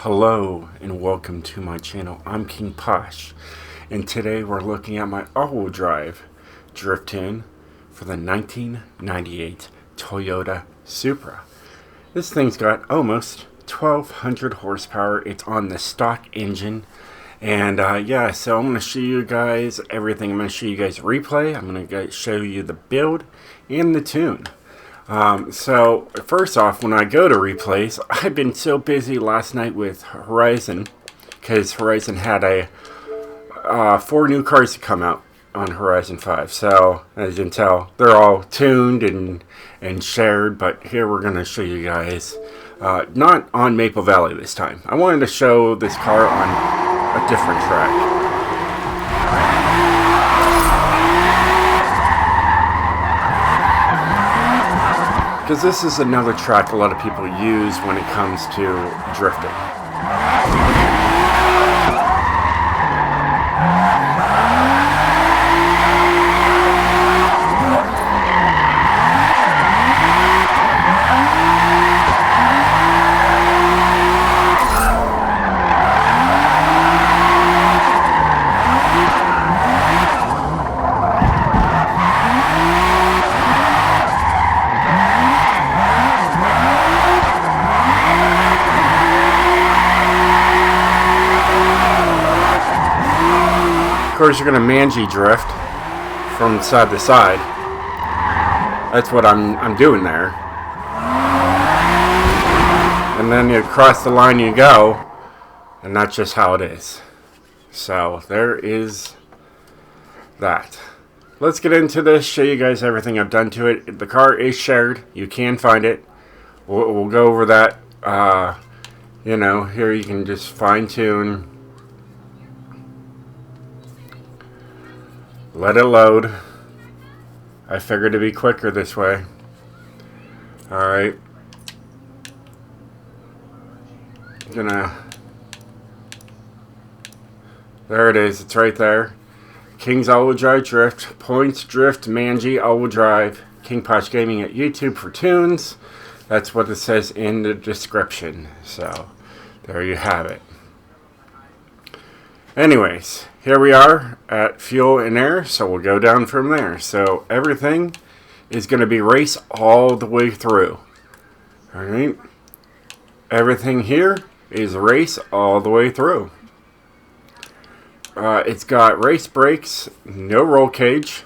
Hello and welcome to my channel. I'm King Posh, and today we're looking at my all-wheel drive drift tune for the 1998 Toyota Supra. This thing's got almost 1200 horsepower. It's on the stock engine, and yeah, so I'm going to show you guys everything. I'm going to show you guys replay. I'm going to show you the build and the tune. So first off, when I go to replays, I've been so busy last night with Horizon, because Horizon had a 4 new cars to come out on Horizon 5. So as you can tell, they're all tuned and shared, but here we're going to show you guys, not on Maple Valley this time. I wanted to show this car on a different track. Because this is another track a lot of people use when it comes to drifting. Of course, you're going to mangy drift from side to side. That's what I'm doing there. And then you cross the line you go, and that's just how it is. So there is that. Let's get into this, show you guys everything I've done to it. The car is shared. You can find it. We'll go over that. You know, here you can just fine tune. Let it load. I figured it'd be quicker this way. Alright. There it is. It's right there. King's all-wheel drive drift. Points drift mangy all-wheel drive. King Posh Gaming at YouTube for tunes. That's what it says in the description. So, there you have it. Anyways, here we are at fuel and air, so we'll go down from there. So everything is going to be race all the way through. Alright, everything here is race all the way through. It's got race brakes, no roll cage.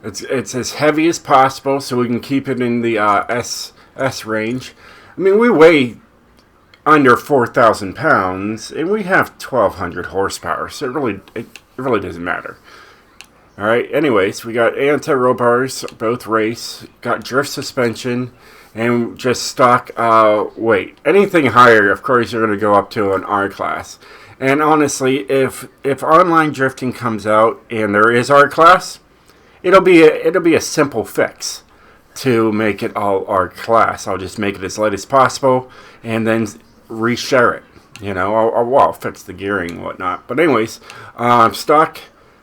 It's as heavy as possible so we can keep it in the S range. I mean, we weigh under 4,000 pounds, and we have 1,200 horsepower, so it really doesn't matter. Alright, anyways, we got anti-roll bars, both race, got drift suspension, and just stock weight. Anything higher, of course, you're going to go up to an R class. And honestly, if online drifting comes out and there is R class, it'll be a simple fix to make it all R class. I'll just make it as light as possible, and then reshare it. You know, I'll fix the gearing and whatnot. But anyways, stock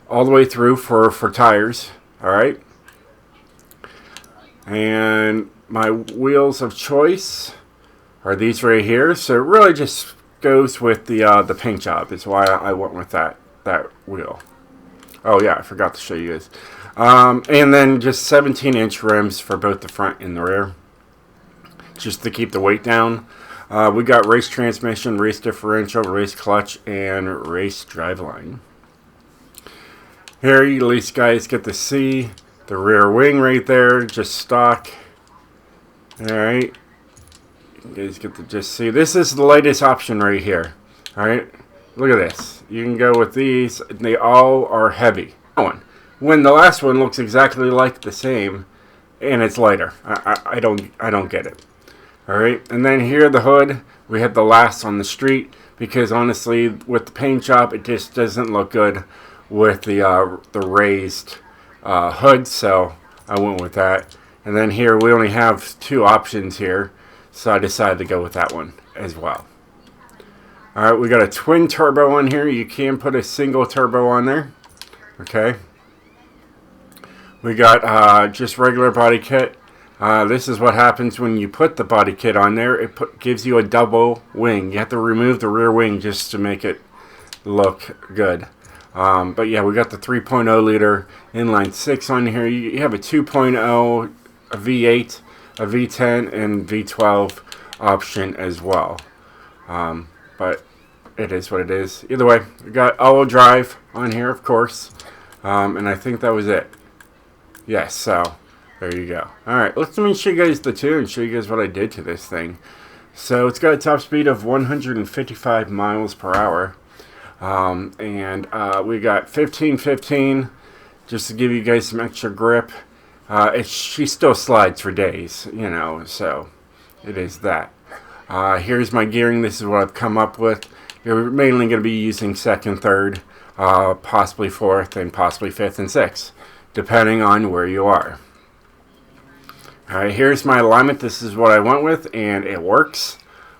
all the way through for tires. Alright. And my wheels of choice are these right here. So it really just goes with the paint job. Is why I went with that wheel. Oh yeah, I forgot to show you guys. And then just 17-inch rims for both the front and the rear, just to keep the weight down. We got race transmission, race differential, race clutch, and race driveline. Here, you at least guys get to see the rear wing right there, just stock. Alright, you guys get to just see. This is the latest option right here. Alright, look at this. You can go with these. They all are heavy. When the last one looks exactly like the same, and it's lighter. I don't get it. Alright, and then here the hood, we have the last on the street, because honestly, with the paint job, it just doesn't look good with the raised hood, so I went with that. And then here, we only have 2 options here, so I decided to go with that one as well. Alright, we got a twin turbo on here. You can put a single turbo on there. Okay. We got just regular body kit. This is what happens when you put the body kit on there. It gives you a double wing. You have to remove the rear wing just to make it look good. But yeah, we got the 3.0 liter inline 6 on here. You have a 2.0, a V8, a V10, and V12 option as well. But it is what it is. Either way, we got all-wheel drive on here, of course. And I think that was it. Yes, so there you go. Alright, let me show you guys the tune and show you guys what I did to this thing. So it's got a top speed of 155 miles per hour. And we got 15-15 just to give you guys some extra grip. She still slides for days, you know, so it is that. Here's my gearing. This is what I've come up with. You're mainly going to be using second, third, possibly fourth, and possibly fifth and sixth, depending on where you are. Alright, here's my alignment. This is what I went with, and it works.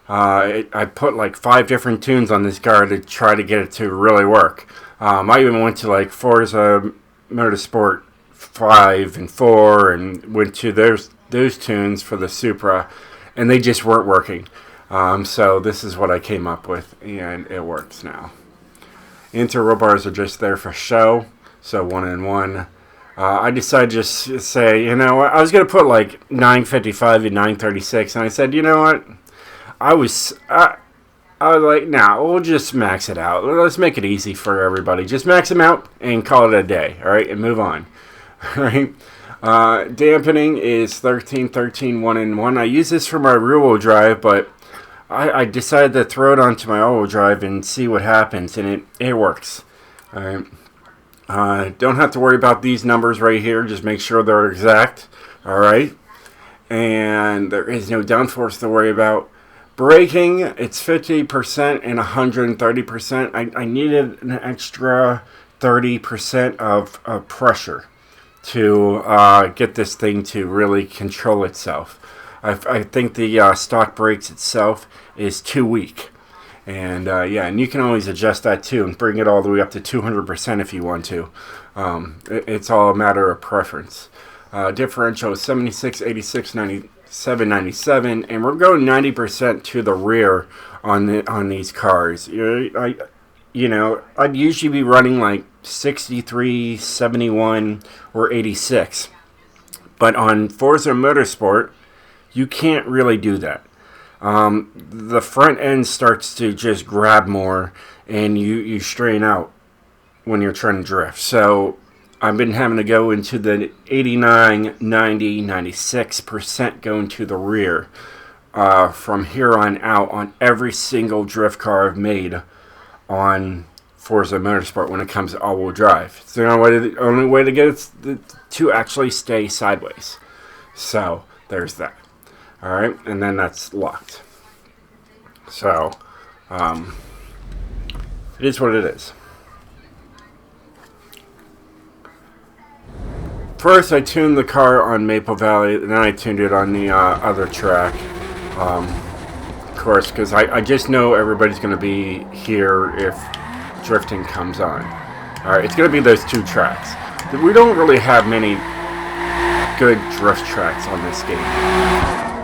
I put like 5 different tunes on this car to try to get it to really work. I even went to like FORZA MOTORSPORT 5 and 4 and went to those tunes for the Supra, and they just weren't working. So this is what I came up with, and it works now. Inter-roll bars are just there for show, so 1 and 1. I decided just to say, you know what, I was going to put like 955 and 936, and I said, you know what, I was like, nah, we'll just max it out. Let's make it easy for everybody. Just max them out and call it a day, all right, and move on. All right. Dampening is 13, 1 and 1. I use this for my rear-wheel drive, but I decided to throw it onto my all-wheel drive and see what happens, and it works. All right. Don't have to worry about these numbers right here. Just make sure they're exact. All right. And there is no downforce to worry about. Braking, it's 50% and 130%. I needed an extra 30% of pressure to get this thing to really control itself. I think the stock brakes itself is too weak. And yeah, and you can always adjust that too and bring it all the way up to 200% if you want to. It's all a matter of preference. Differential is 76, 86, 97, 97, and we're going 90% to the rear on these cars. I'd usually be running like 63, 71, or 86. But on FORZA Motorsport, you can't really do that. The front end starts to just grab more, and you strain out when you're trying to drift. So I've been having to go into the 89, 90, 96% going to the rear from here on out on every single drift car I've made on FORZA Motorsport when it comes to all-wheel drive. It's the only way to get it to actually stay sideways. So there's that. All right, and then that's locked. So it is what it is. First, I tuned the car on Maple Valley, and then I tuned it on the other track. Of course, because I just know everybody's going to be here if drifting comes on. All right, it's going to be those 2 tracks. We don't really have many good drift tracks on this game.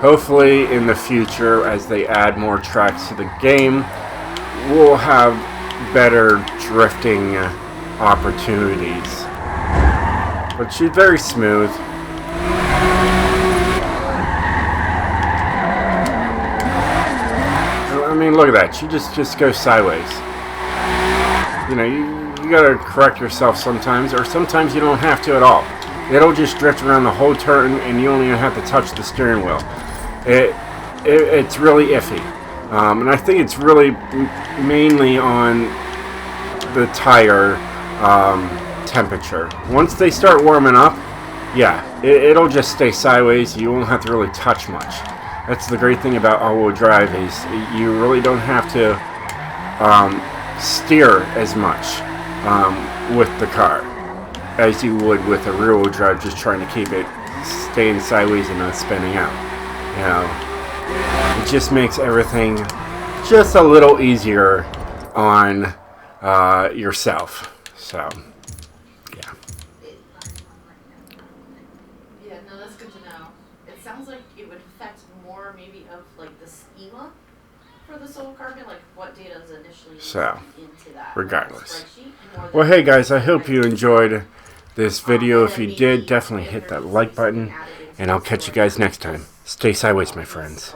Hopefully, in the future, as they add more tracks to the game, we'll have better drifting opportunities. But she's very smooth. I mean, look at that. She just goes sideways. You know, you gotta correct yourself sometimes, or sometimes you don't have to at all. It'll just drift around the whole turn, and you only have to touch the steering wheel. It's really iffy. And I think it's really mainly on the tire temperature. Once they start warming up, yeah, it'll just stay sideways. You won't have to really touch much. That's the great thing about all-wheel drive is you really don't have to steer as much with the car as you would with a rear-wheel drive, just trying to keep it staying sideways and not spinning out. You know, it just makes everything just a little easier on yourself. So, yeah. Yeah, no, that's good to know. It sounds schema for the soil carbon, like what data is initially So, into that regardless. spreadsheet. Well, hey guys, I hope you enjoyed this video. If you did, definitely hit that like button, and I'll catch you guys next time. Stay sideways, my friends.